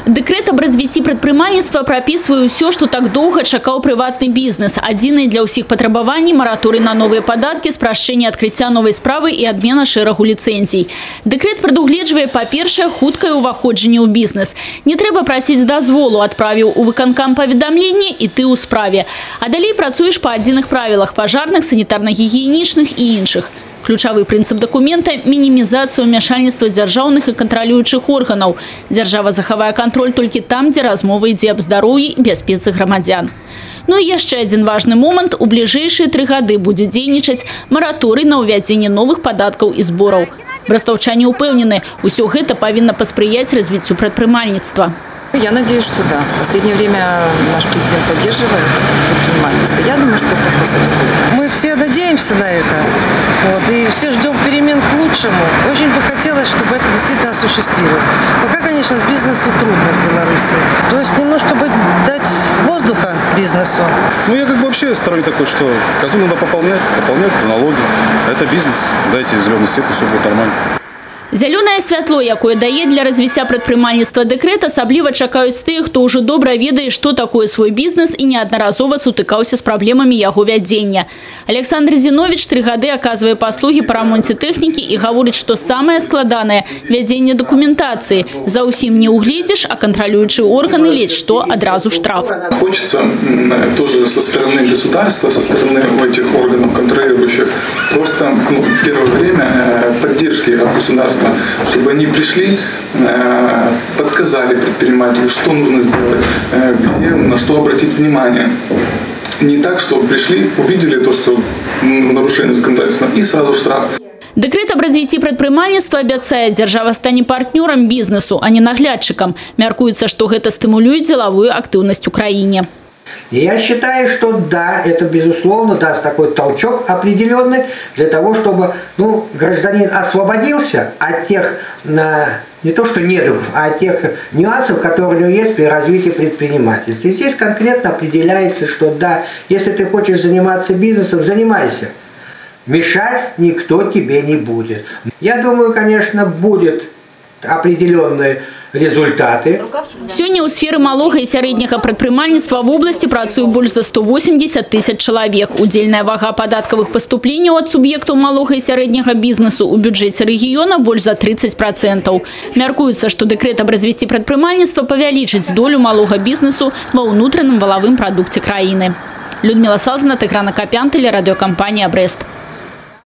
Дэкрэт аб развіцці прадпрымальніцтва прапісвае ўсё, што так доўга чакаў прыватны бізнес. Адзінае для ўсіх патрабаванні мараторый на новыя падаткі, спрашчэнне адкрыцця новай справы і адмена шэрагу ліцэнзій. Дэкрэт прадугледжвае, па-першае, хуткае ўваходжанне ў бізнес. Не трэба прасіць дазволу, адправіў у выканкам паведамленне і ты ў справе. А далей працуеш па адзіных правілах – пажарных, санітарна-гігіенічных і іншых. Ключавы прынцып дакумента – мінімізацыя ўмяшальніцтва дзяржаўных і кантралюючых органаў. Дзяржава захавае кантроль толькі там, дзе размова ідзе аб здароўі і бяспецы грамадзян. Ну і яшчэ адзін важны момант – у бліжэйшыя 3 гады будзе дзейнічаць мараторый на ўвядзенне новых падаткаў і збораў. Брастаўчане ўпэўнены, усё гэта павінна паспрыяць развіццю прадпрымальніцтва. Я надеюсь, что да. В последнее время наш президент поддерживает предпринимательство. Я думаю, что это способствует. Мы все надеемся на это. И все ждем перемен к лучшему. Очень бы хотелось, чтобы это действительно осуществилось. Пока, конечно, с бизнесу трудно в Беларуси. То есть немножко бы дать воздуха бизнесу. Ну, я вообще сторонник такой, что казну надо пополнять налоги. А это бизнес. Дайте зеленый свет, и все будет нормально. Зялёнае святло, якое дае для развіцця прадпрымальніцтва дэкрэт, асабліва чакаюць тыя, хто ўжо добра ведае, што такое свой бізнес і неаднаразова сутыкаўся з праблемамі яго вядзення. Александр Зіновіч 3 гады аказвае паслугі па рамонце тэхнікі і гаворыць, што самае складанае – вядзенне дакументацыі. За ўсім не угледзіш, а кантралюючыя органы ледзь што адразу штраф. Хочется тоже со стороны государства, со стороны этих органов контролирующих просто первое время поддержки от государства, чтобы они пришли, подсказали предпринимателю, что нужно сделать, где, на что обратить внимание. Не так, что пришли, увидели то, что нарушение законодательства, и сразу штраф. Дэкрэт аб развіцці прадпрымальніцтва абяцае, дзяржава стане партнёрам бізнесу, а не наглядчыкам. Мяркуецца, што гэта стымулюе дзелавую актыўнасць у краіне. И я считаю, что да, это безусловно даст такой толчок определенный для того, чтобы гражданин освободился от тех, не то что недругов, а от тех нюансов, которые у него есть при развитии предпринимательства. И здесь конкретно определяется, что да, если ты хочешь заниматься бизнесом, занимайся. Мешать никто тебе не будет. Я думаю, конечно, будет определенные результаты. Сёння ў сферы малога і сярэдняга прадпрымальніцтва в области працуе больш за 180 тысяч чалавек. Удзельная вага падаткавых паступленняў ад суб'ектаў малога і сярэдняга бізнесу ў бюджэце рэгіёна больш за 30%. Мяркуецца, што дэкрэт аб развіцці прадпрымальніцтва павялічыць долю малога бізнесу ва ўнутраным валавым прадукце краіны. Людмила Салзина, Тыгран Акопян, телерадиокомпания «Брест».